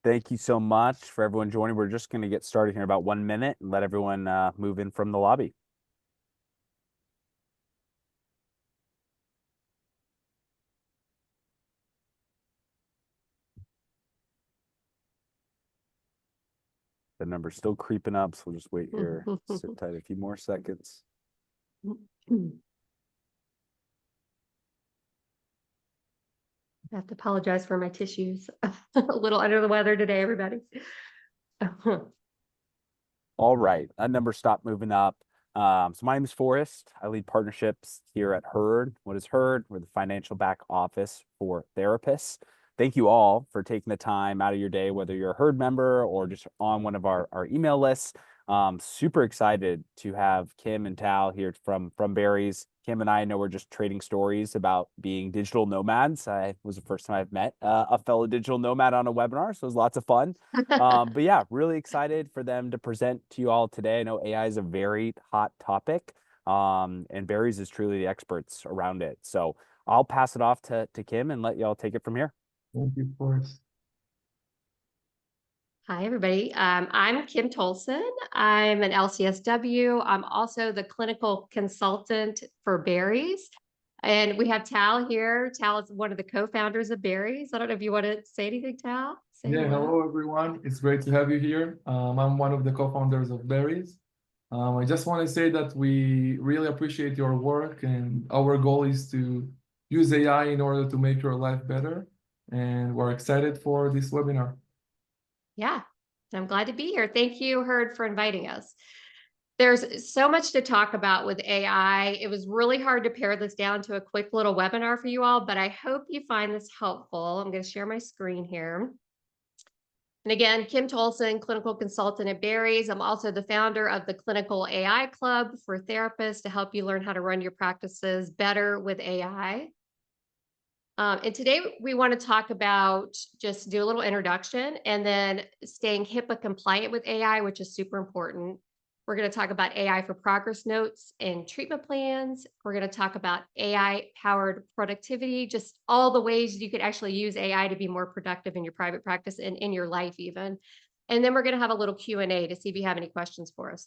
Thank you so much for everyone joining. We're just going to get started here in about 1 minute and let everyone move in from the lobby. The number's still creeping up, so we'll just wait here. Sit tight a few more seconds. I have to apologize for my tissues. A little under the weather today, everybody. All right, that number stopped moving up. So my name is Forrest. I lead partnerships here at Herd. What is Herd? We're the financial back office for therapists. Thank you all for taking the time out of your day, whether you're a Herd member or just on one of our email lists. Super excited to have Kim and Tal here from Barry's. Kim and I know we're just trading stories about being digital nomads. I was the first time I've met a fellow digital nomad on a webinar, so it was lots of fun. But yeah, really excited for them to present to you all today. I know AI is a very hot topic, and Barry's is truly the experts around it. So I'll pass it off to Kim and let y'all take it from here. Thank you, Forrest. Hi, everybody. I'm Kim Tolson. I'm an LCSW. I'm also the clinical consultant for Barry's. And we have Tal here. Tal is one of the co-founders of Barry's. I don't know if you want to say anything, Tal? Hello, everyone. It's great to have you here. I'm one of the co-founders of Barry's. I just want to say that we really appreciate your work, and our goal is to use AI in order to make your life better. And we're excited for this webinar. Yeah, I'm glad to be here. Thank you, Herd, for inviting us. There's so much to talk about with AI. It was really hard to pare this down to a quick little webinar for you all, but I hope you find this helpful. I'm going to share my screen here. And again, Kim Tolson, clinical consultant at Barry's. I'm also the founder of the Clinical AI Club for therapists to help you learn how to run your practices better with AI. And today we want to talk about, just do a little introduction, and then staying HIPAA compliant with AI, which is super important. We're going to talk about AI for progress notes and treatment plans. We're going to talk about AI-powered productivity, just all the ways you could actually use AI to be more productive in your private practice and in your life even. And then we're going to have a little Q&A to see if you have any questions for us.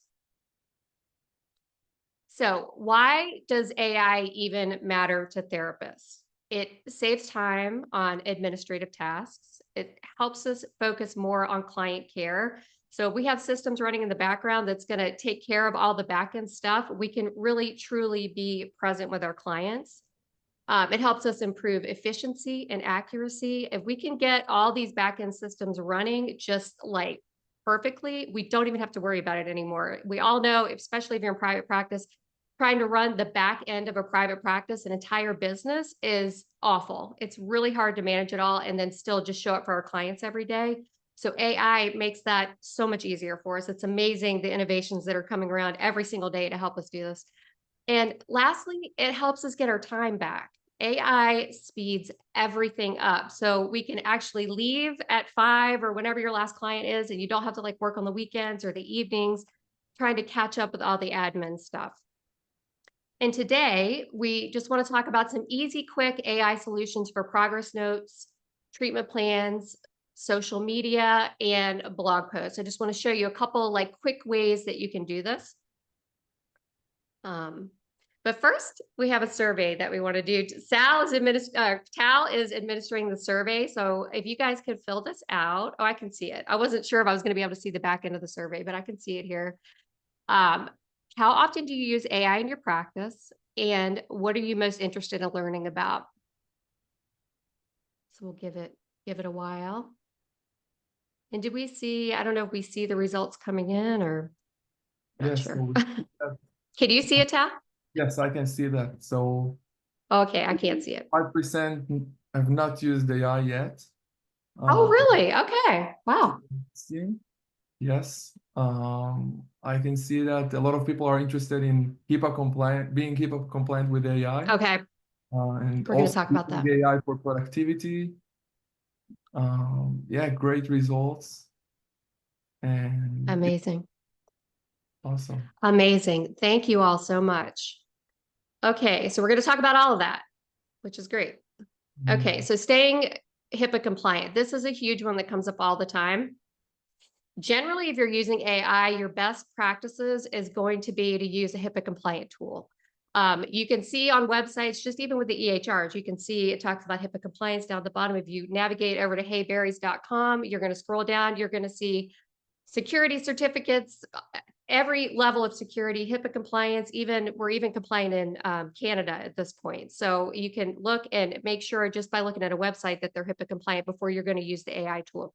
So why does AI even matter to therapists? It saves time on administrative tasks. It helps us focus more on client care. So if we have systems running in the background that's going to take care of all the back-end stuff, we can really, truly be present with our clients. It helps us improve efficiency and accuracy. If we can get all these back-end systems running just like perfectly, we don't even have to worry about it anymore. We all know, especially if you're in private practice, trying to run the back end of a private practice, an entire business, is awful. It's really hard to manage it all and then still just show up for our clients every day. So AI makes that so much easier for us. It's amazing the innovations that are coming around every single day to help us do this. And lastly, it helps us get our time back. AI speeds everything up. So we can actually leave at 5 or whenever your last client is, and you don't have to like work on the weekends or the evenings trying to catch up with all the admin stuff. And today, we just want to talk about some easy, quick AI solutions for progress notes, treatment plans, social media, and blog posts. I just want to show you a couple like quick ways that you can do this. But first, we have a survey that we want to do. Tal is administering the survey. So if you guys could fill this out. Oh, I can see it. I wasn't sure if I was going to be able to see the back end of the survey, but I can see it here. How often do you use AI in your practice? And what are you most interested in learning about? So we'll give it a while. And did we see, I don't know if we see the results coming in or not Yes. sure. Can you see it, Tal? Yes, I can see that. So okay, I can't see it. 5% have not used AI yet. Oh, really? Okay. Wow. Yes. I can see that a lot of people are interested in HIPAA compliant, being HIPAA compliant with AI. Okay. And we're going to talk about that. AI for productivity. Yeah, great results. And amazing. Awesome. Amazing. Thank you all so much. Okay, so we're going to talk about all of that, which is great. Okay, so staying HIPAA compliant. This is a huge one that comes up all the time. Generally, if you're using AI, your best practices is going to be to use a HIPAA compliant tool. You can see on websites, just even with the EHRs, you can see it talks about HIPAA compliance down at the bottom. If you navigate over to heyberries.com, you're going to scroll down, you're going to see security certificates, every level of security, HIPAA compliance, we're even compliant in Canada at this point. So you can look and make sure just by looking at a website that they're HIPAA compliant before you're going to use the AI tool.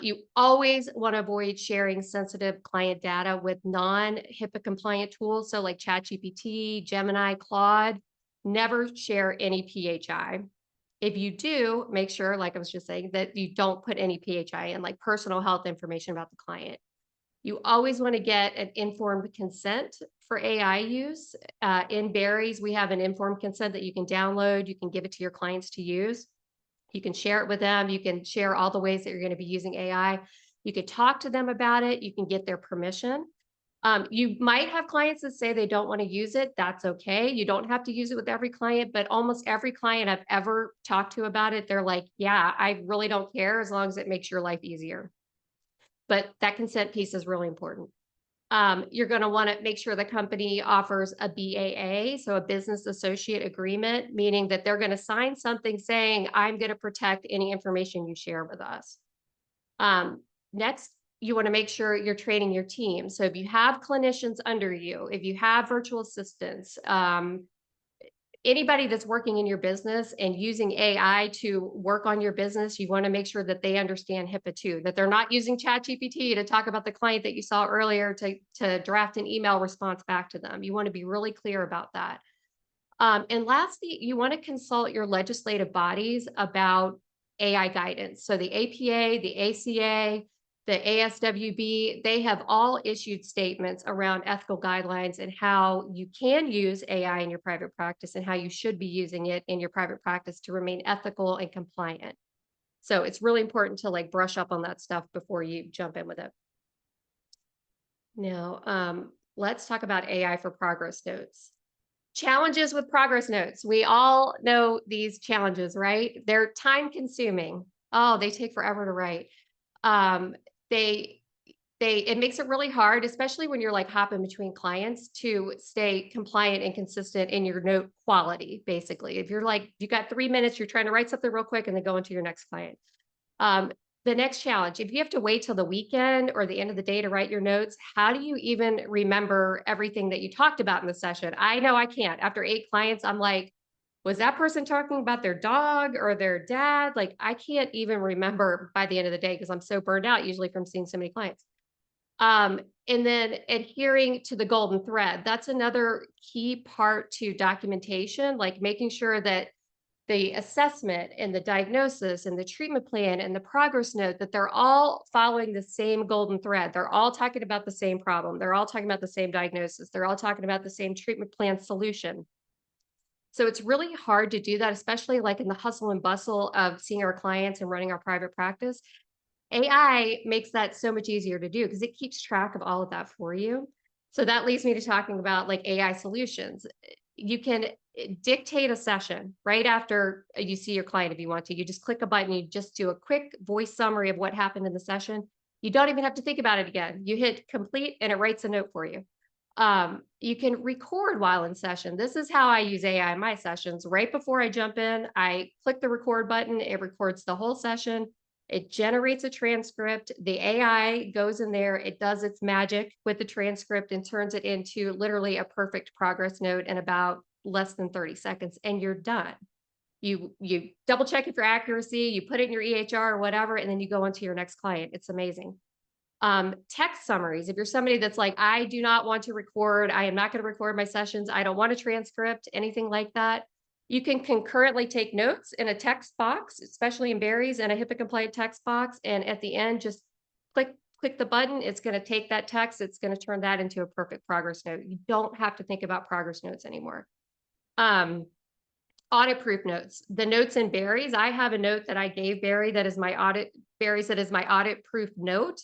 You always want to avoid sharing sensitive client data with non-HIPAA compliant tools. So like ChatGPT, Gemini, Claude, never share any PHI. If you do, make sure, like I was just saying, that you don't put any PHI in, like personal health information about the client. You always want to get an informed consent for AI use. In Berries, we have an informed consent that you can download. You can give it to your clients to use. You can share it with them. You can share all the ways that you're going to be using AI. You can talk to them about it. You can get their permission. You might have clients that say they don't want to use it. That's okay. You don't have to use it with every client, but almost every client I've ever talked to about it, they're like, yeah, I really don't care as long as it makes your life easier. But that consent piece is really important. You're going to want to make sure the company offers a BAA, so a business associate agreement, meaning that they're going to sign something saying, I'm going to protect any information you share with us. Next, you want to make sure you're training your team. So if you have clinicians under you, if you have virtual assistants, anybody that's working in your business and using AI to work on your business, you want to make sure that they understand HIPAA too, that they're not using ChatGPT to talk about the client that you saw earlier to draft an email response back to them. You want to be really clear about that. And lastly, you want to consult your legislative bodies about AI guidance. So the APA, the ACA, the ASWB, they have all issued statements around ethical guidelines and how you can use AI in your private practice and how you should be using it in your private practice to remain ethical and compliant. So it's really important to like brush up on that stuff before you jump in with it. Now, let's talk about AI for progress notes. Challenges with progress notes. We all know these challenges, right? They're time consuming. Oh, they take forever to write. It makes it really hard, especially when you're like hopping between clients, to stay compliant and consistent in your note quality. Basically, if you're like, you got 3 minutes, you're trying to write something real quick and then go into your next client. The next challenge, if you have to wait till the weekend or the end of the day to write your notes, how do you even remember everything that you talked about in the session? I know I can't. After 8 clients, I'm like, was that person talking about their dog or their dad? Like, I can't even remember by the end of the day because I'm so burned out usually from seeing so many clients. And then adhering to the golden thread. That's another key part to documentation, like making sure that the assessment and the diagnosis and the treatment plan and the progress note, that they're all following the same golden thread. They're all talking about the same problem. They're all talking about the same diagnosis. They're all talking about the same treatment plan solution. So it's really hard to do that, especially like in the hustle and bustle of seeing our clients and running our private practice. AI makes that so much easier to do because it keeps track of all of that for you. So that leads me to talking about like AI solutions. You can dictate a session right after you see your client if you want to. You just click a button, you just do a quick voice summary of what happened in the session. You don't even have to think about it again. You hit complete and it writes a note for you. You can record while in session. This is how I use AI in my sessions. Right before I jump in, I click the record button. It records the whole session. It generates a transcript. The AI goes in there. It does its magic with the transcript and turns it into literally a perfect progress note in about less than 30 seconds, and you're done. You double check it for accuracy, you put it in your EHR or whatever, and then you go on to your next client. It's amazing. Text summaries. If you're somebody that's like, I do not want to record, I am not going to record my sessions, I don't want a transcript, anything like that, you can concurrently take notes in a text box, especially in Berries, and a HIPAA compliant text box. And at the end, just click the button. It's going to take that text. It's going to turn that into a perfect progress note. You don't have to think about progress notes anymore. Audit proof notes. The notes in Berries, I have a note that I gave Berries that is my audit proof note.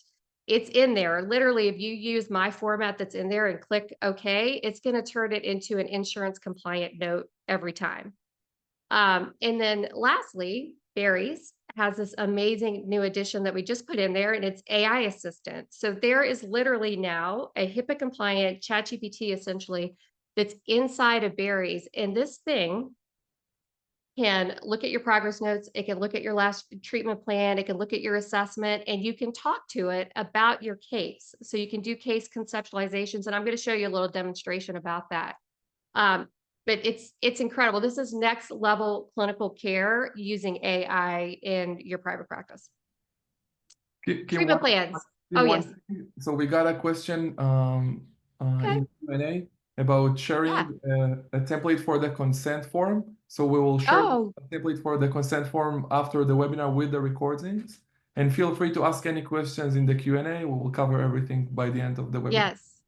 It's in there. Literally, if you use my format that's in there and click OK, it's going to turn it into an insurance compliant note every time. And then lastly, Barry's has this amazing new addition that we just put in there, and it's AI assistant. So there is literally now a HIPAA compliant ChatGPT essentially that's inside of Barry's. And this thing can look at your progress notes. It can look at your last treatment plan. It can look at your assessment, and you can talk to it about your case. So you can do case conceptualizations, and I'm going to show you a little demonstration about that. Um, but it's incredible. This is next level clinical care using AI in your private practice. Treatment plans. Oh, yes. So we got a question Okay. in Q&A about sharing a template for the consent form. So we will share a template for the consent form after the webinar with the recordings. And feel free to ask any questions in the Q&A. We will cover everything by the end of the webinar. Yes.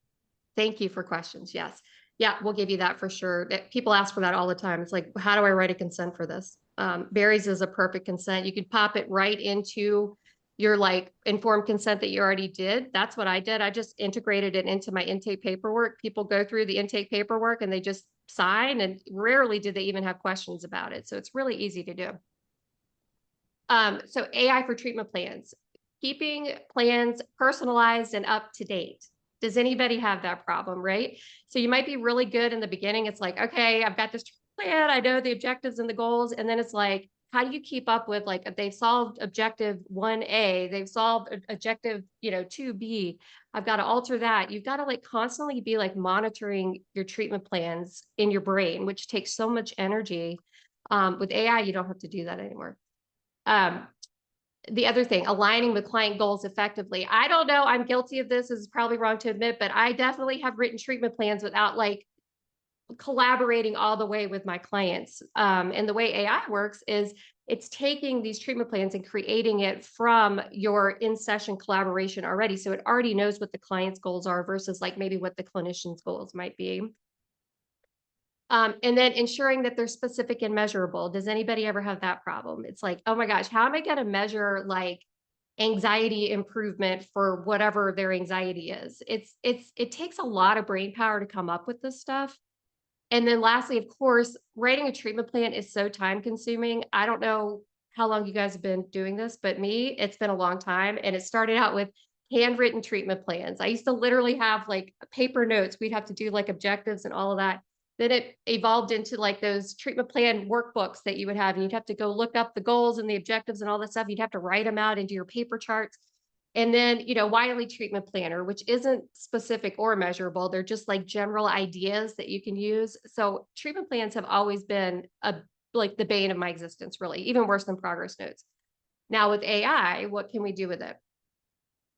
Thank you for questions. Yes. Yeah, we'll give you that for sure. People ask for that all the time. It's like, how do I write a consent for this? Barry's is a perfect consent. You could pop it right into your like informed consent that you already did. That's what I did. I just integrated it into my intake paperwork. People go through the intake paperwork and they just sign, and rarely do they even have questions about it. So it's really easy to do. So AI for treatment plans, keeping plans personalized and up to date. Does anybody have that problem, right? So you might be really good in the beginning. It's like, okay, I've got this plan. I know the objectives and the goals. And then it's like, how do you keep up with, like, if they've solved objective 1A, they've solved objective, 2B, I've got to alter that. You've got to like constantly be like monitoring your treatment plans in your brain, which takes so much energy. With AI, you don't have to do that anymore. The other thing, aligning with client goals effectively. I don't know, I'm guilty of this. This is probably wrong to admit, but I definitely have written treatment plans without like collaborating all the way with my clients. And the way AI works is it's taking these treatment plans and creating it from your in-session collaboration already. So it already knows what the client's goals are versus like maybe what the clinician's goals might be. And then ensuring that they're specific and measurable. Does anybody ever have that problem? It's like, oh my gosh, how am I going to measure like anxiety improvement for whatever their anxiety is? It takes a lot of brain power to come up with this stuff. And then lastly, of course, writing a treatment plan is so time consuming. I don't know how long you guys have been doing this, but me, it's been a long time. And it started out with handwritten treatment plans. I used to literally have like paper notes. We'd have to do like objectives and all of that. Then it evolved into like those treatment plan workbooks that you would have, and you'd have to go look up the goals and the objectives and all that stuff. You'd have to write them out into your paper charts. And then, Wiley treatment planner, which isn't specific or measurable. They're just like general ideas that you can use. So treatment plans have always been like the bane of my existence, really, even worse than progress notes. Now with AI, what can we do with it?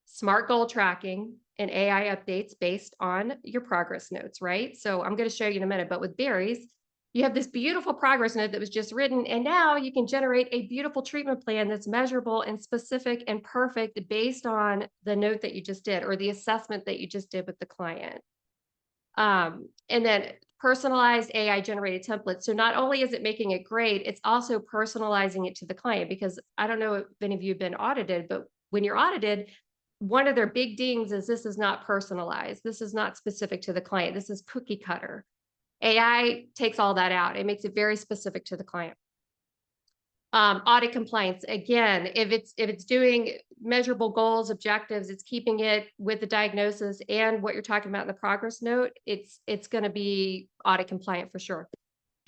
Smart goal tracking and AI updates based on your progress notes, right? So I'm going to show you in a minute, but with Barry's, you have this beautiful progress note that was just written, and now you can generate a beautiful treatment plan that's measurable and specific and perfect based on the note that you just did or the assessment that you just did with the client. And then personalized AI generated templates. So not only is it making it great, it's also personalizing it to the client, because I don't know if any of you have been audited, but when you're audited, one of their big dings is this is not personalized. This is not specific to the client. This is cookie cutter. AI takes all that out. It makes it very specific to the client. Audit compliance. Again, if it's doing measurable goals, objectives, it's keeping it with the diagnosis and what you're talking about in the progress note, it's going to be audit compliant for sure.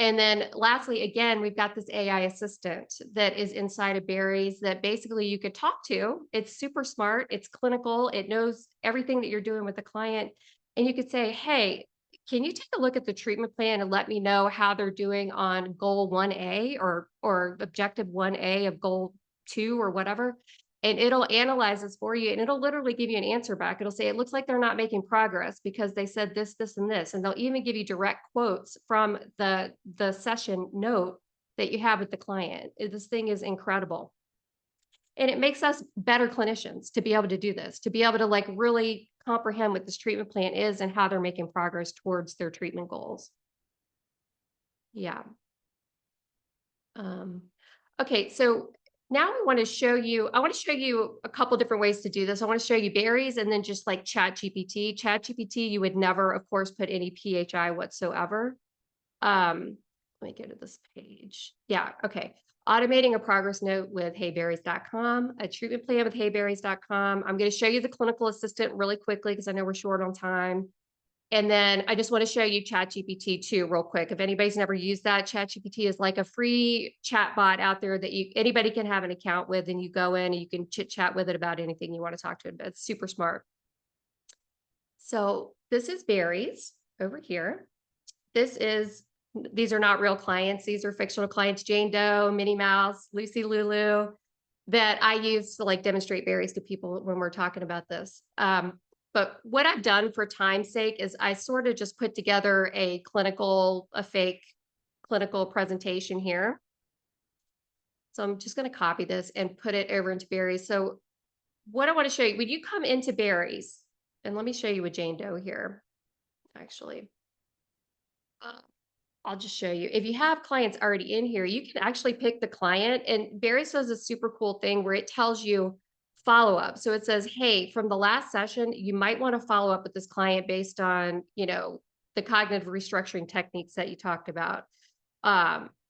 And then lastly, again, we've got this AI assistant that is inside of Barry's that basically you could talk to. It's super smart. It's clinical. It knows everything that you're doing with the client. And you could say, hey, can you take a look at the treatment plan and let me know how they're doing on goal 1A or objective 1A of goal 2 or whatever? And it'll analyze this for you, and it'll literally give you an answer back. It'll say, it looks like they're not making progress because they said this, this, and this. And they'll even give you direct quotes from the session note that you have with the client. This thing is incredible. And it makes us better clinicians to be able to do this, to be able to like really comprehend what this treatment plan is and how they're making progress towards their treatment goals. Yeah. Okay, so now I want to show you a couple different ways to do this. I want to show you Barry's and then just like ChatGPT. ChatGPT, you would never, of course, put any PHI whatsoever. Let Let me go to this page. Yeah, okay. Automating a progress note with heyberries.com, a treatment plan with heyberries.com. I'm going to show you the clinical assistant really quickly because I know we're short on time. And then I just want to show you ChatGPT too, real quick. If anybody's never used that, ChatGPT is like a free chat bot out there that anybody can have an account with, and you go in and you can chit chat with it about anything you want to talk to it about. It's super smart. So this is Barry's over here. These are not real clients. These are fictional clients, Jane Doe, Minnie Mouse, Lucy Lulu, that I use to like demonstrate Barry's to people when we're talking about this. But what I've done for time's sake is I sort of just put together a fake clinical presentation here. So I'm just going to copy this and put it over into Barry's. So what I want to show you, when you come into Barry's, and let me show you with Jane Doe here, actually. I'll just show you. If you have clients already in here, you can actually pick the client, and Barry's does a super cool thing where it tells you follow up. So it says, hey, from the last session, you might want to follow up with this client based on, the cognitive restructuring techniques that you talked about.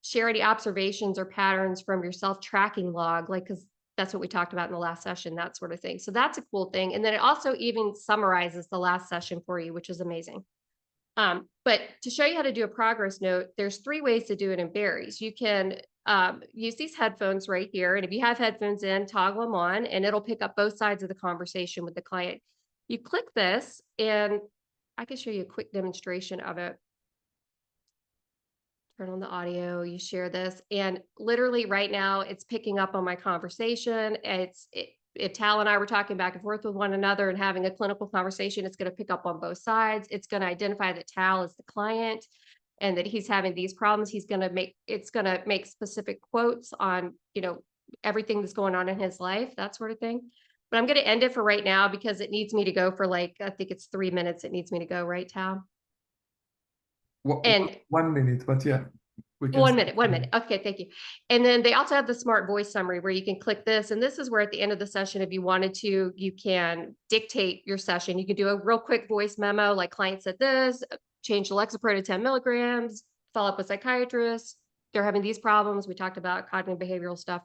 Share any observations or patterns from your self-tracking log, because that's what we talked about in the last session, that sort of thing. So that's a cool thing. And then it also even summarizes the last session for you, which is amazing. But to show you how to do a progress note, there's 3 ways to do it in Barry's. You can use these headphones right here. And if you have headphones in, toggle them on, and it'll pick up both sides of the conversation with the client. You click this, and I can show you a quick demonstration of it. Turn on the audio, you share this, and literally right now it's picking up on my conversation. If Tal and I were talking back and forth with one another and having a clinical conversation, it's going to pick up on both sides. It's going to identify that Tal is the client and that he's having these problems. It's going to make specific quotes on, everything that's going on in his life, that sort of thing. But I'm going to end it for right now because it needs me to go for I think it's 3 minutes. It needs me to go, right, Tal? And 1 minute, but yeah. We can 1 minute, 1 minute. Okay, thank you. And then they also have the smart voice summary where you can click this. And this is where at the end of the session, if you wanted to, you can dictate your session. You can do a real quick voice memo, like client said this, change the Lexapro to 10 milligrams, follow up with psychiatrists. They're having these problems. We talked about cognitive behavioral stuff.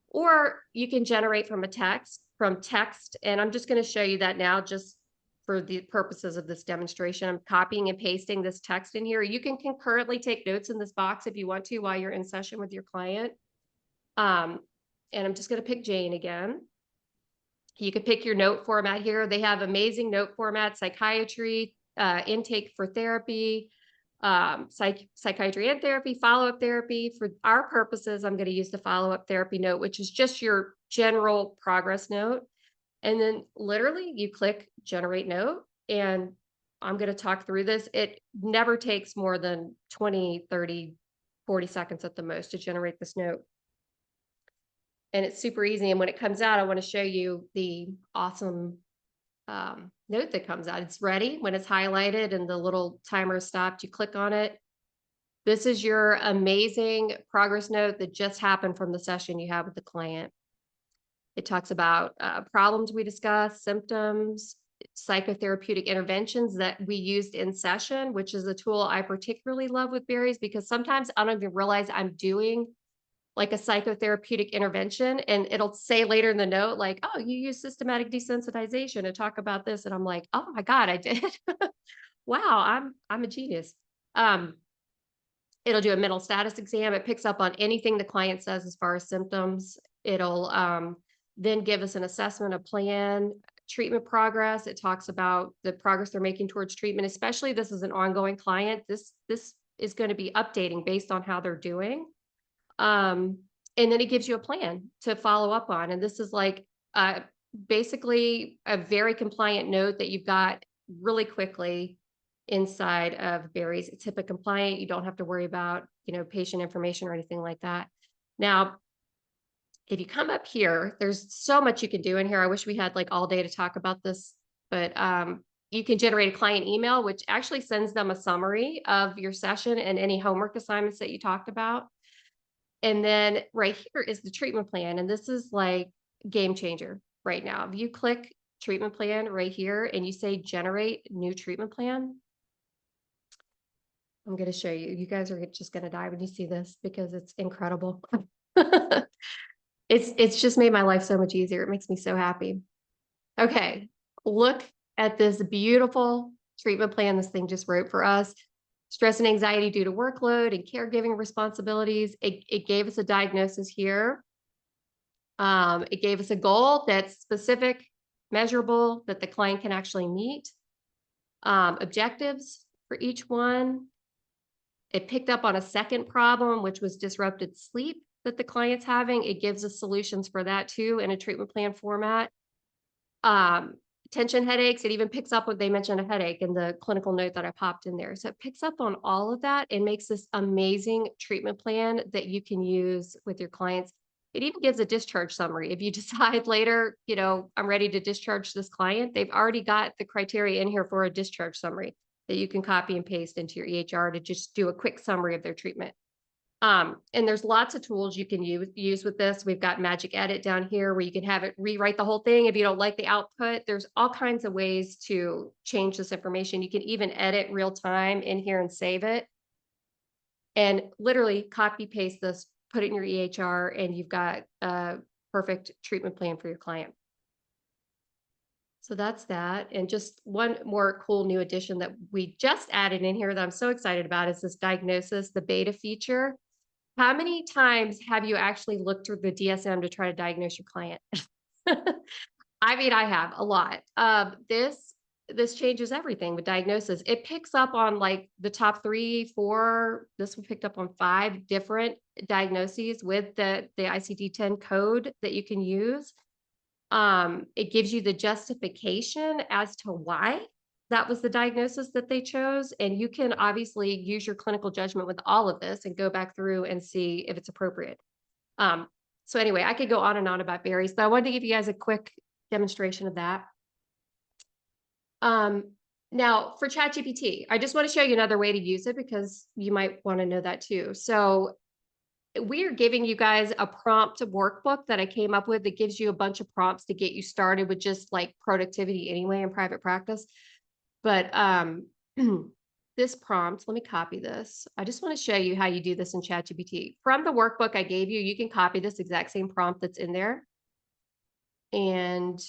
Or you can generate from text. And I'm just going to show you that now just for the purposes of this demonstration. I'm copying and pasting this text in here. You can concurrently take notes in this box if you want to while you're in session with your client. And I'm just going to pick Jane again. You could pick your note format here. They have amazing note formats: psychiatry, intake for therapy, psychiatry and therapy, follow-up therapy. For our purposes, I'm going to use the follow-up therapy note, which is just your general progress note. And then literally you click generate note, and I'm going to talk through this. It never takes more than 20, 30, 40 seconds at the most to generate this note. And it's super easy. And when it comes out, I want to show you the awesome note that comes out. It's ready when it's highlighted and the little timer is stopped. You click on it. This is your amazing progress note that just happened from the session you have with the client. It talks about problems we discussed, symptoms, psychotherapeutic interventions that we used in session, which is a tool I particularly love with Barry's, because sometimes I don't even realize I'm doing like a psychotherapeutic intervention, and it'll say later in the note, like, oh, you use systematic desensitization to talk about this. And I'm like, oh my God, I did. Wow, I'm a genius. It'll do a mental status exam. It picks up on anything the client says as far as symptoms. It'll then give us an assessment, a plan, treatment progress. It talks about the progress they're making towards treatment, especially this is an ongoing client. This is going to be updating based on how they're doing. And then it gives you a plan to follow up on. And this is like basically a very compliant note that you've got really quickly inside of Barry's. It's HIPAA compliant. You don't have to worry about, patient information or anything like that. Now, if you come up here, there's so much you can do in here. I wish we had like all day to talk about this, but you can generate a client email, which actually sends them a summary of your session and any homework assignments that you talked about. And then right here is the treatment plan. And this is like game changer right now. If you click treatment plan right here and you say generate new treatment plan, I'm going to show you. You guys are just going to die when you see this because it's incredible. It's just made my life so much easier. It makes me so happy. Okay, look at this beautiful treatment plan this thing just wrote for us. Stress and anxiety due to workload and caregiving responsibilities. It gave us a diagnosis here. It gave us a goal that's specific, measurable, that the client can actually meet. Objectives for each one. It picked up on a second problem, which was disrupted sleep that the client's having. It gives us solutions for that too in a treatment plan format. Tension headaches, it even picks up what they mentioned a headache in the clinical note that I popped in there. So it picks up on all of that and makes this amazing treatment plan that you can use with your clients. It even gives a discharge summary. If you decide later, you know, I'm ready to discharge this client, they've already got the criteria in here for a discharge summary that you can copy and paste into your EHR to just do a quick summary of their treatment. And there's lots of tools you can use with this. We've got Magic Edit down here where you can have it rewrite the whole thing if you don't like the output. There's all kinds of ways to change this information. You can even edit real time in here and save it. And literally copy paste this, put it in your EHR, and you've got a perfect treatment plan for your client. So that's that. And just one more cool new addition that we just added in here that I'm so excited about is this diagnosis, the beta feature. How many times have you actually looked through the DSM to try to diagnose your client? I mean, I have a lot. This changes everything with diagnosis. It picks up on like the top 3, 4. This one picked up on 5 different diagnoses with the ICD-10 code that you can use. It gives you the justification as to why that was the diagnosis that they chose. And you can obviously use your clinical judgment with all of this and go back through and see if it's appropriate. So anyway, I could go on and on about berries, but I wanted to give you guys a quick demonstration of that. Now for ChatGPT, I just want to show you another way to use it because you might want to know that too. So we are giving you guys a prompt workbook that I came up with that gives you a bunch of prompts to get you started with just like productivity anyway in private practice. But this prompt, let me copy this. I just want to show you how you do this in ChatGPT. From the workbook I gave you, you can copy this exact same prompt that's in there. And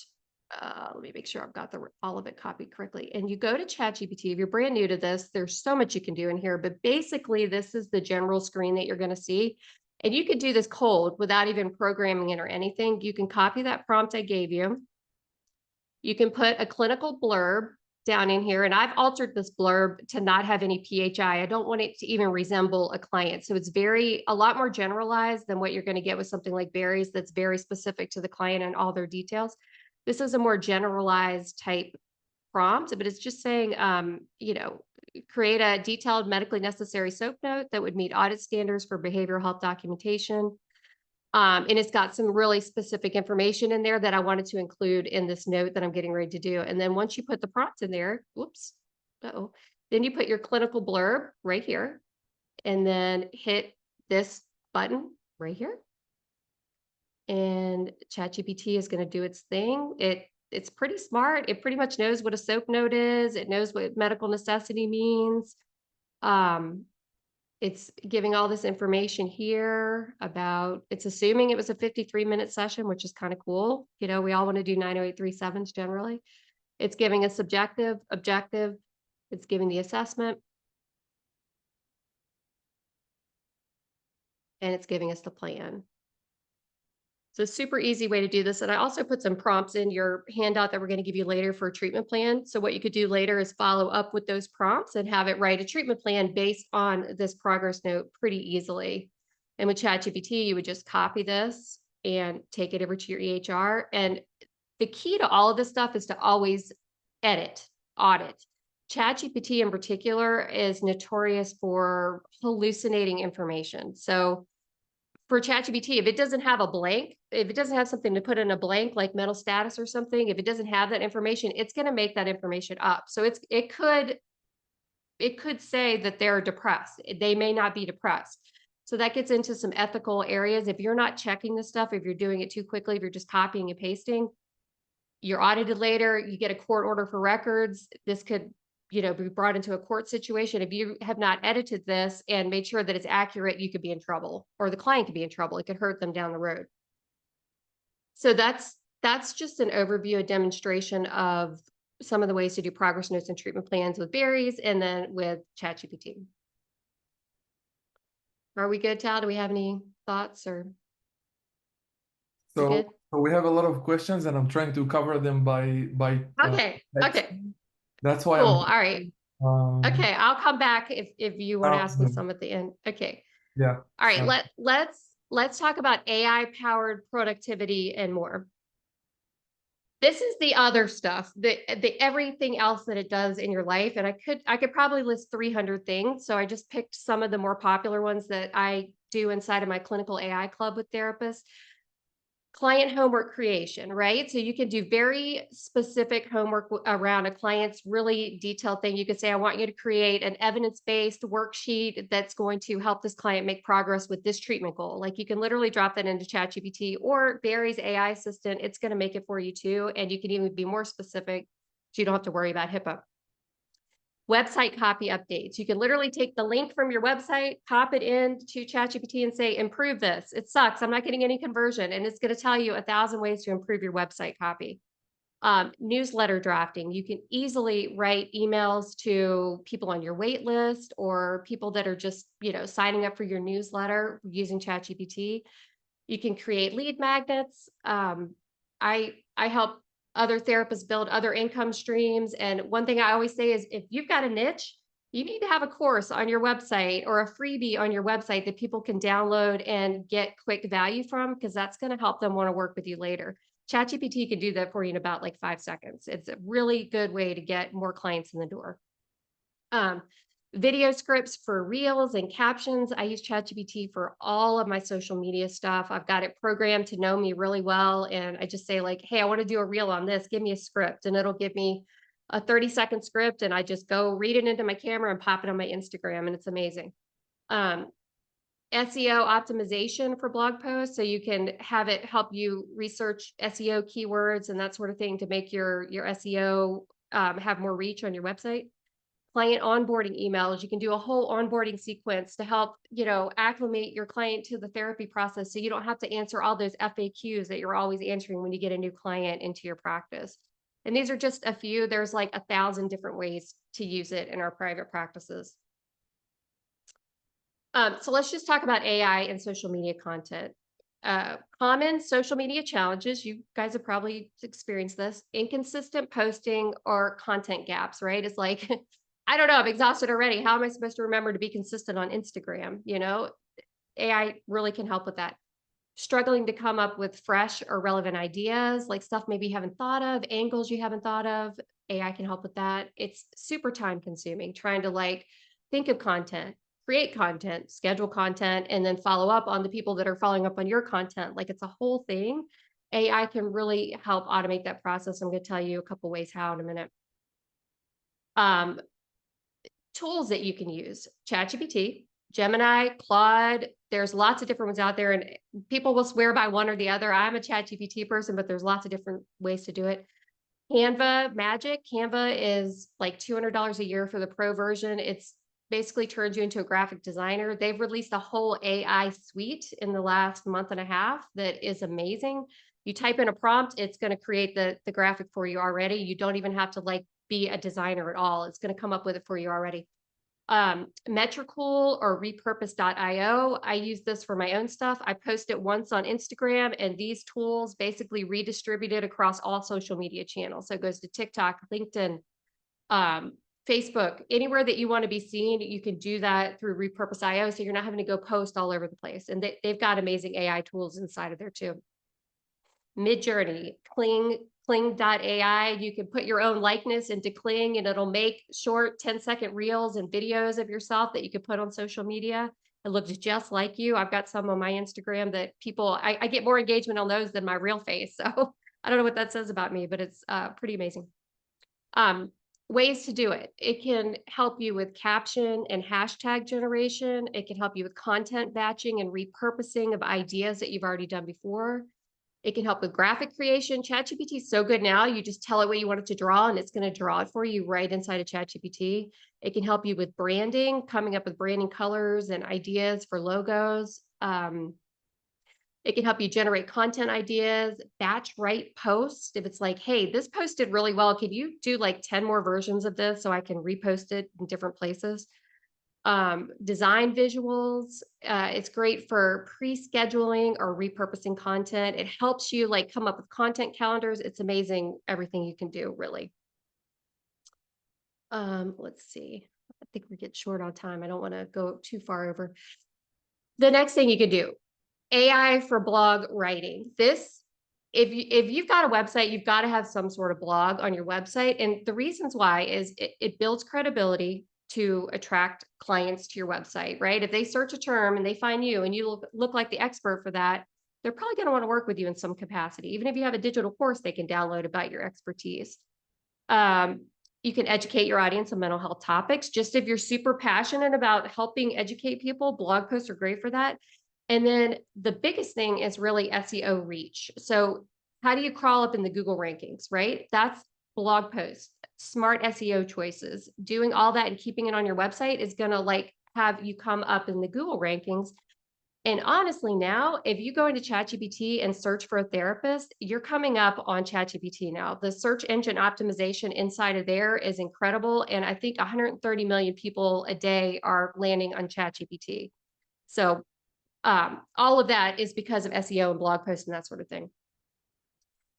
let me make sure I've got all of it copied correctly. And you go to ChatGPT. If you're brand new to this, there's so much you can do in here, but basically this is the general screen that you're going to see. And you could do this cold without even programming it or anything. You can copy that prompt I gave you. You can put a clinical blurb down in here. And I've altered this blurb to not have any PHI. I don't want it to even resemble a client. So it's a lot more generalized than what you're going to get with something like berries that's very specific to the client and all their details. This is a more generalized type prompt, but it's just saying, you know, create a detailed medically necessary SOAP note that would meet audit standards for behavioral health documentation. And it's got some really specific information in there that I wanted to include in this note that I'm getting ready to do. And then once you put the prompts in there, whoops, then you put your clinical blurb right here and then hit this button right here. And ChatGPT is going to do its thing. It's pretty smart. It pretty much knows what a SOAP note is. It knows what medical necessity means. It's giving all this information here about, it's assuming it was a 53-minute session, which is kind of cool. You know, we all want to do 90837s generally. It's giving a subjective, objective. It's giving the assessment. And it's giving us the plan. So super easy way to do this. And I also put some prompts in your handout that we're going to give you later for a treatment plan. So what you could do later is follow up with those prompts and have it write a treatment plan based on this progress note pretty easily. And with ChatGPT, you would just copy this and take it over to your EHR. And the key to all of this stuff is to always edit, audit. ChatGPT in particular is notorious for hallucinating information. So for ChatGPT, if it doesn't have a blank, if it doesn't have something to put in a blank, like mental status or something, if it doesn't have that information, it's going to make that information up. So it could say that they're depressed. They may not be depressed. So that gets into some ethical areas. If you're not checking this stuff, if you're doing it too quickly, if you're just copying and pasting, you're audited later, you get a court order for records. This could be brought into a court situation. If you have not edited this and made sure that it's accurate, you could be in trouble, or the client could be in trouble. It could hurt them down the road. So that's just an overview, a demonstration of some of the ways to do progress notes and treatment plans with berries, and then with ChatGPT. Are we good, Tal? Do we have any thoughts, or you So, good? so we have a lot of questions, and I'm trying to cover them by Okay. text. Okay. That's why Cool. I'm All right. Okay. I'll come back if you want to ask me some at the end. Okay. yeah. All right. Let's talk about AI powered productivity and more. This is the other stuff, the everything else that it does in your life. And I could probably list 300 things. So I just picked some of the more popular ones that I do inside of my clinical AI club with therapists. Client homework creation, right? So you can do very specific homework around a client's really detailed thing. You could say, I want you to create an evidence-based worksheet that's going to help this client make progress with this treatment goal. Like, you can literally drop that into ChatGPT or Barry's AI assistant. It's going to make it for you too. And you can even be more specific, so you don't have to worry about HIPAA. Website copy updates. You can literally take the link from your website, pop it into ChatGPT and say, improve this. It sucks. I'm not getting any conversion. And it's going to tell you 1,000 ways to improve your website copy. Newsletter drafting. You can easily write emails to people on your wait list, or people that are just, signing up for your newsletter using ChatGPT. You can create lead magnets. I help other therapists build other income streams. And one thing I always say is, if you've got a niche, you need to have a course on your website or a freebie on your website that people can download and get quick value from, because that's going to help them want to work with you later. ChatGPT can do that for you in about like 5 seconds. It's a really good way to get more clients in the door. Video scripts for reels and captions. I use ChatGPT for all of my social media stuff. I've got it programmed to know me really well. And I just say, like, hey, I want to do a reel on this. Give me a script. And it'll give me a 30-second script. And I just go read it into my camera and pop it on my Instagram. And it's amazing. SEO optimization for blog posts. So you can have it help you research SEO keywords and that sort of thing to make your SEO have more reach on your website. Client onboarding emails. You can do a whole onboarding sequence to help, acclimate your client to the therapy process, so you don't have to answer all those FAQs that you're always answering when you get a new client into your practice. And these are just a few. There's like 1,000 different ways to use it in our private practices. So let's just talk about AI and social media content. Common social media challenges, you guys have probably experienced this: inconsistent posting or content gaps, right? It's like, I don't know, I'm exhausted already. How am I supposed to remember to be consistent on Instagram? AI really can help with that. Struggling to come up with fresh or relevant ideas, like stuff maybe you haven't thought of, angles you haven't thought of. AI can help with that. It's super time consuming trying to think of content, create content, schedule content, and then follow up on the people that are following up on your content. Like, it's a whole thing. AI can really help automate that process. I'm going to tell you a couple ways how in a minute. Tools that you can use: ChatGPT, Gemini, Claude. There's lots of different ones out there, and people will swear by one or the other. I'm a ChatGPT person, but there's lots of different ways to do it. Canva Magic. Canva is like $200 a year for the pro version. It's basically turns you into a graphic designer. They've released a whole AI suite in the last month and a half that is amazing. You type in a prompt, it's going to create the graphic for you already. You don't even have to be a designer at all. It's going to come up with it for you already. Metricool or repurpose.io. I use this for my own stuff. I post it once on Instagram, and these tools basically redistribute it across all social media channels. So it goes to TikTok, LinkedIn, Facebook, anywhere that you want to be seen. You can do that through repurpose.io. So you're not having to go post all over the place. And they've got amazing AI tools inside of there too. Midjourney, Kling.ai. You can put your own likeness into Kling, and it'll make short 10-second reels and videos of yourself that you can put on social media. It looks just like you. I've got some on my Instagram that I get more engagement on those than my real face. So I don't know what that says about me, but it's pretty amazing. Ways to do it. It can help you with caption and hashtag generation. It can help you with content batching and repurposing of ideas that you've already done before. It can help with graphic creation. ChatGPT is so good now. You just tell it what you want it to draw, and it's going to draw it for you right inside of ChatGPT. It can help you with branding, coming up with branding colors and ideas for logos. It can help you generate content ideas, batch write posts. If it's like, hey, this post did really well, could you do like 10 more versions of this so I can repost it in different places? Design visuals. It's great for pre-scheduling or repurposing content. It helps you like come up with content calendars. It's amazing everything you can do, really. Let's see. I think we get short on time. I don't want to go too far over. The next thing you can do, AI for blog writing. This, if you've got a website, you've got to have some sort of blog on your website. And the reasons why is it builds credibility to attract clients to your website, right? If they search a term and they find you and you look like the expert for that, they're probably going to want to work with you in some capacity. Even if you have a digital course they can download about your expertise. You can educate your audience on mental health topics. Just if you're super passionate about helping educate people, blog posts are great for that. And then the biggest thing is really SEO reach. So how do you crawl up in the Google rankings, right? That's blog posts, smart SEO choices. Doing all that and keeping it on your website is going to like have you come up in the Google rankings. And honestly, now, if you go into ChatGPT and search for a therapist, you're coming up on ChatGPT now. The search engine optimization inside of there is incredible. And I think 130 million people a day are landing on ChatGPT. So all of that is because of SEO and blog posts and that sort of thing.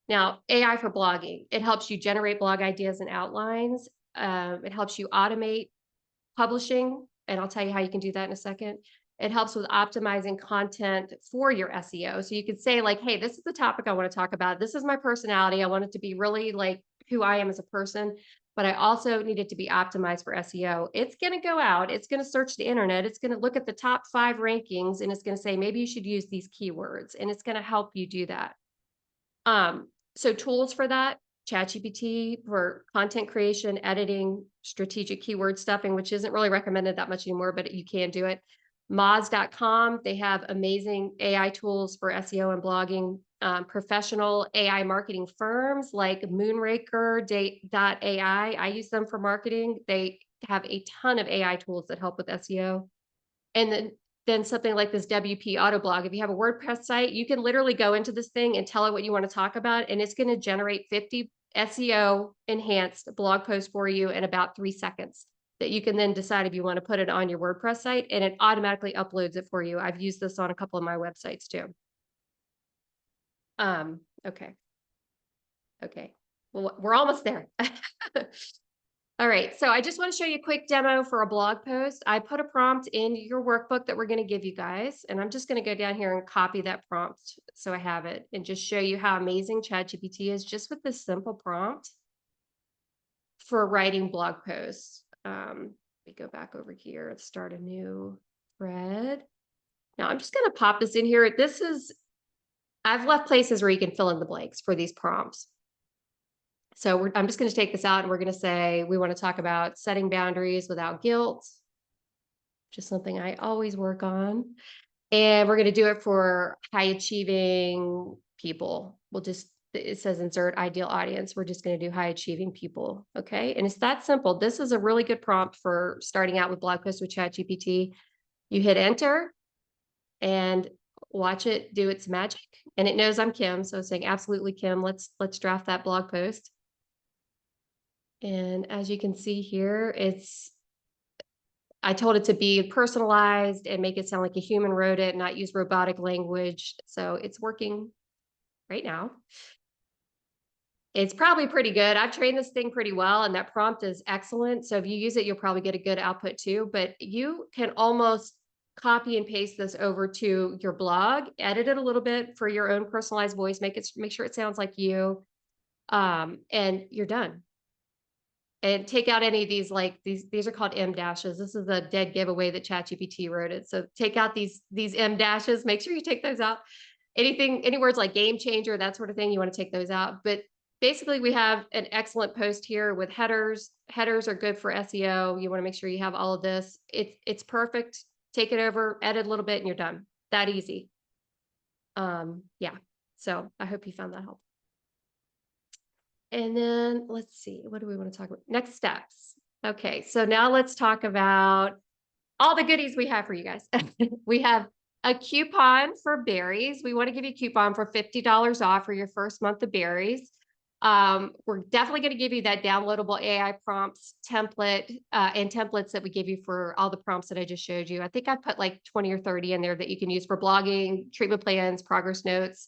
Now, AI for blogging. It helps you generate blog ideas and outlines. It helps you automate publishing, and I'll tell you how you can do that in a second. It helps with optimizing content for your SEO. So you could say like, hey, this is the topic I want to talk about. This is my personality. I want it to be really like who I am as a person, but I also need it to be optimized for SEO. It's going to go out. It's going to search the internet. It's going to look at the top 5 rankings and it's going to say, maybe you should use these keywords, and it's going to help you do that. So tools for that, ChatGPT for content creation, editing, strategic keyword stuffing, which isn't really recommended that much anymore, but you can do it. Moz.com, they have amazing AI tools for SEO and blogging. Professional AI marketing firms like Moonraker.ai. I use them for marketing. They have a ton of AI tools that help with SEO. And then something like this WP Autoblog. If you have a WordPress site, you can literally go into this thing and tell it what you want to talk about, and it's going to generate 50 SEO enhanced blog posts for you in about 3 seconds that you can then decide if you want to put it on your WordPress site, and it automatically uploads it for you. I've used this on a couple of my websites too. Okay. Well, we're almost there. All right, so I just want to show you a quick demo for a blog post. I put a prompt in your workbook that we're going to give you guys, and I'm just going to go down here and copy that prompt so I have it and just show you how amazing ChatGPT is just with this simple prompt for writing blog posts. Let me go back over here and start a new thread. Now I'm just going to pop this in here. I've left places where you can fill in the blanks for these prompts. So I'm just going to take this out and we're going to say, we want to talk about setting boundaries without guilt, just something I always work on. And we're going to do it for high achieving people. It says insert ideal audience. We're just going to do high achieving people. Okay. And it's that simple. This is a really good prompt for starting out with blog posts with ChatGPT. You hit enter and watch it do its magic. And it knows I'm Kim. So it's saying, absolutely, Kim, let's draft that blog post. And as you can see here, I told it to be personalized and make it sound like a human wrote it, not use robotic language. So it's working right now. It's probably pretty good. I've trained this thing pretty well, and that prompt is excellent. So if you use it, you'll probably get a good output too. But you can almost copy and paste this over to your blog, edit it a little bit for your own personalized voice, make sure it sounds like you, and you're done. And take out any of these, like these are called M dashes. This is a dead giveaway that ChatGPT wrote it. So take out these M dashes, make sure you take those out. Any words like game changer, that sort of thing, you want to take those out. But basically we have an excellent post here with headers. Headers are good for SEO. You want to make sure you have all of this. It's perfect. Take it over, edit a little bit, and you're done. That easy. Yeah. So I hope you found that helpful. And then let's see, what do we want to talk about? Next steps. Okay, so now let's talk about all the goodies we have for you guys. We have a coupon for berries. We want to give you a coupon for $50 off for your first month of berries. We're definitely going to give you that downloadable AI prompts template and templates that we give you for all the prompts that I just showed you. I think I put like 20 or 30 in there that you can use for blogging, treatment plans, progress notes.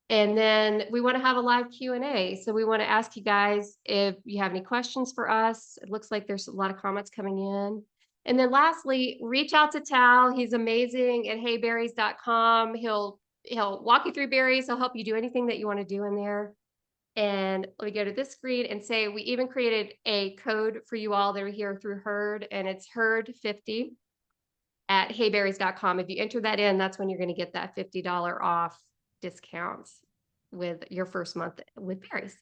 And then we want to have a live Q&A. So we want to ask you guys if you have any questions for us. It looks like there's a lot of comments coming in. And then lastly, reach out to Tal. He's amazing at heyberries.com. He'll walk you through berries. He'll help you do anything that you want to do in there. And let me go to this screen and say we even created a code for you all that are here through Herd, and it's Herd50 at heyberries.com. If you enter that in, that's when you're going to get that $50 off discounts with your first month with berries.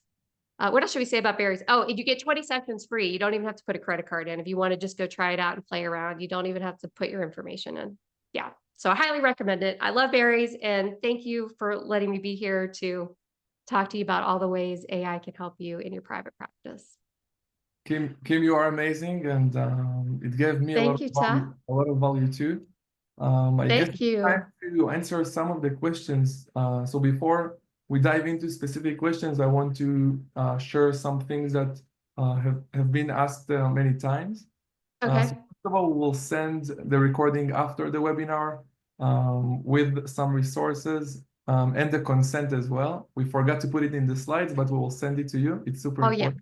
What else should we say about berries? Oh, you get 20 sessions free. You don't even have to put a credit card in. If you want to just go try it out and play around, you don't even have to put your information in. Yeah. So I highly recommend it. I love berries, and thank you for letting me be here to talk to you about all the ways AI can help you in your private practice. Kim, you are amazing, and it gave me Thank you, Ta. a lot of value too. I guess Thank it's you. time to answer some of the questions. So before we dive into specific questions, I want to share some things that have been asked many times. Okay. So first of all, we'll send the recording after the webinar with some resources and the consent as well. We forgot to put it in the slides, but we will send it to you. It's super important.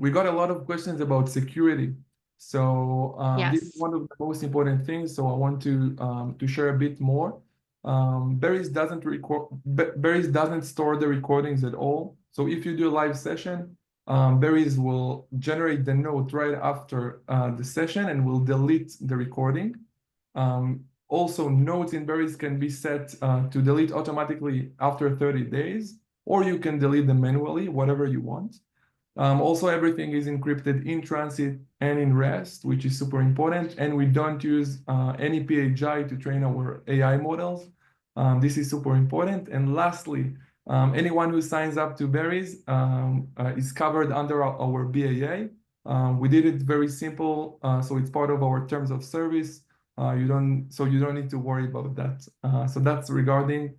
We got a lot of questions about security. So this is one of the most important things. So I want to share a bit more. Berries doesn't store the recordings at all. So if you do a live session, Berries will generate the note right after the session and will delete the recording. Also, notes in Berries can be set to delete automatically after 30 days, or you can delete them manually, whatever you want. Also, everything is encrypted in transit and in rest, which is super important. And we don't use any PHI to train our AI models. This is super important. And lastly, anyone who signs up to Berries is covered under our BAA. We did it very simple, so it's part of our terms of service. You don't need to worry about that. So that's regarding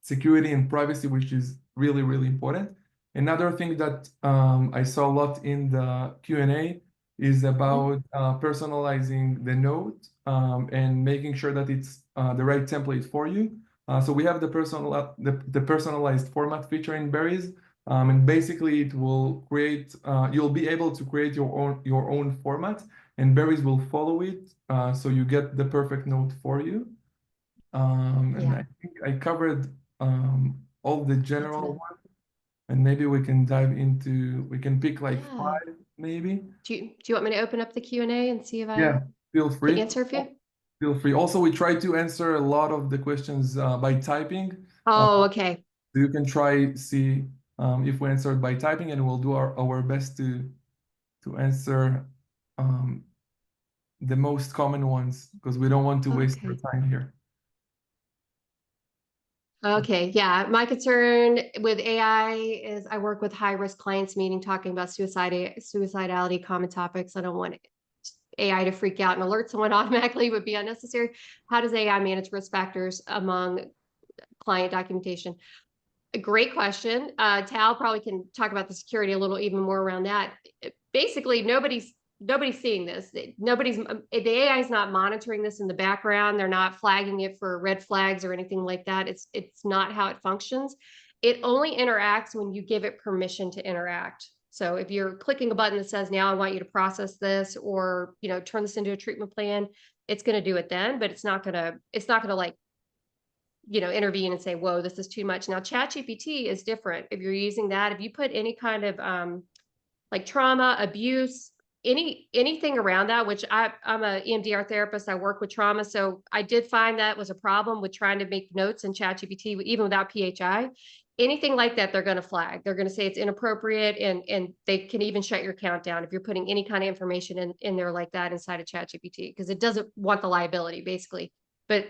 security and privacy, which is really, really important. Another thing that I saw a lot in the Q&A is about personalizing the note and making sure that it's the right template for you. So we have the personalized format feature in Berries, and basically it will create. You'll be able to create your own format, and Berries will follow it, so you get the perfect note for you. And I think I covered all the general ones. And maybe we can we can pick like 5, maybe. Do you want me to open up the Q&A and see if I feel free. can answer a few? Feel free. Also, we try to answer a lot of the questions by typing. Oh, okay. So you can see if we answered by typing, and we'll do our best to answer the most common ones, because we don't want to waste your time here. Okay, yeah. My concern with AI is I work with high-risk clients, meaning talking about suicidality, common topics. I don't want AI to freak out and alert someone automatically, would be unnecessary. How does AI manage risk factors among client documentation? A great question. Tal probably can talk about the security a little even more around that. Basically, nobody's seeing this. The AI is not monitoring this in the background. They're not flagging it for red flags or anything like that. It's not how it functions. It only interacts when you give it permission to interact. So if you're clicking a button that says, now I want you to process this, or, turn this into a treatment plan, it's going to do it then, but it's not going to like, intervene and say, whoa, this is too much. Now, ChatGPT is different. If you're using that, if you put any kind of like trauma, abuse, anything around that, which I'm a EMDR therapist, I work with trauma. So I did find that was a problem with trying to make notes in ChatGPT, even without PHI. Anything like that, they're going to flag. They're going to say it's inappropriate, and they can even shut your account down if you're putting any kind of information in there like that inside of ChatGPT, because it doesn't want the liability, basically. But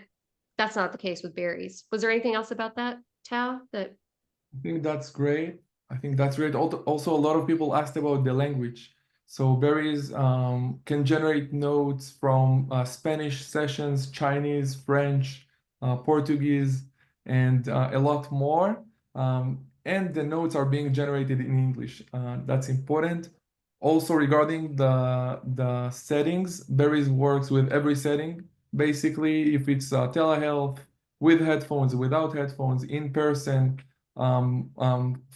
that's not the case with berries. Was there anything else about that, Tao? That I think that's great. I think that's great. Also, a lot of people asked about the language. So berries can generate notes from Spanish sessions, Chinese, French, Portuguese, and a lot more. And the notes are being generated in English. That's important. Also, regarding the settings, berries works with every setting. Basically, if it's telehealth, with headphones, without headphones, in person,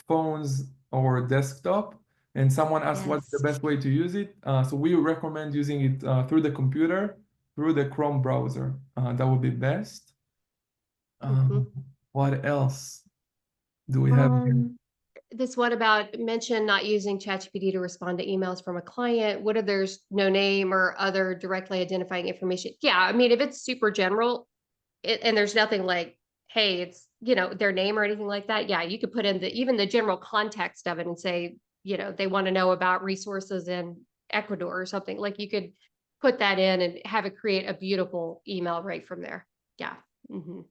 phones or desktop, and someone asked what's the yes. best way to use it. So we recommend using it through the computer, through the Chrome browser. That would be best. Mhm. What else do we have here? This one about mention not using ChatGPT to respond to emails from a client. What if there's no name or other directly identifying information? Yeah, I mean, if it's super general, and there's nothing like, hey, it's, you know, their name or anything like that. Yeah, you could put in even the general context of it and say, you know, they want to know about resources in Ecuador or something. Like you could put that in and have it create a beautiful email right from there. Yeah. Mhm.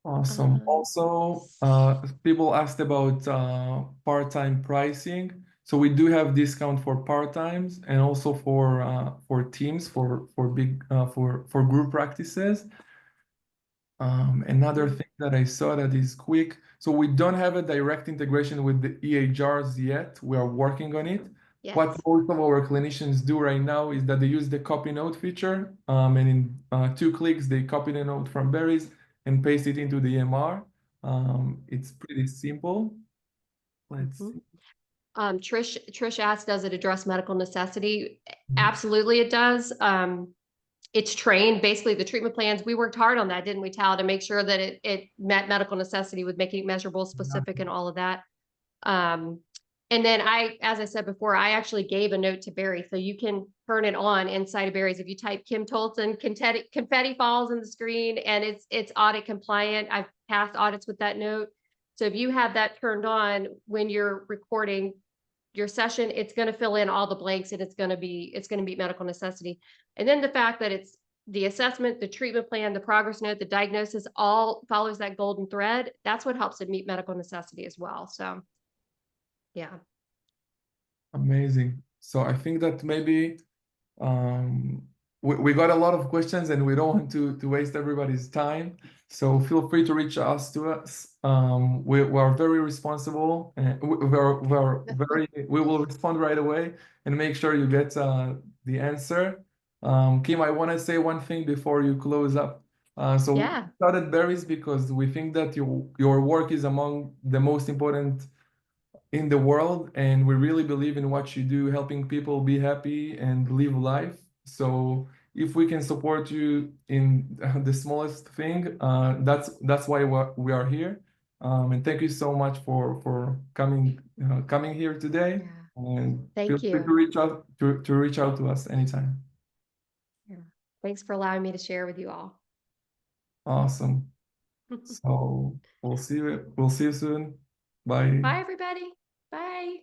Awesome. Also, people asked about part-time pricing. So we do have discount for part-times and also for teams for big for group practices. Another thing that I saw that is quick. So we don't have a direct integration with the EHRs yet. We are working on it. Yes. What most of our clinicians do right now is that they use the copy note feature, and in 2 clicks, they copy the note from Berries and paste it into the EMR. It's pretty simple. Let's Mhm. see. Trish asked, does it address medical necessity? Absolutely, it does. It's trained. Basically, the treatment plans, we worked hard on that, didn't we, Tal, to make sure that it met medical necessity with making it measurable, specific, and all of that. And then as I said before, I actually gave a note to Barry, so you can turn it on inside of Barry's. If you type Kim Tolton, confetti falls in the screen, and it's audit compliant. I've passed audits with that note. So if you have that turned on when you're recording your session, it's going to fill in all the blanks, and it's going to meet medical necessity. And then the fact that it's the assessment, the treatment plan, the progress note, the diagnosis, all follows that golden thread. That's what helps it meet medical necessity as well. So yeah. Amazing. So I think that maybe um, we got a lot of questions and we don't want to waste everybody's time. So feel free to reach out to us. We are very responsible and we will respond right away and make sure you get the answer. Kim, I want to say one thing before you close up. So we Yeah. started Berries because we think that your work is among the most important in the world, and we really believe in what you do, helping people be happy and live life. So if we can support you in the smallest thing, that's why we are here. And thank you so much for coming here today. Yeah. And feel Thank free to you. reach out to us anytime. Yeah. Thanks for allowing me to share with you all. Awesome. So we'll see you soon. Bye. Bye, everybody. Bye.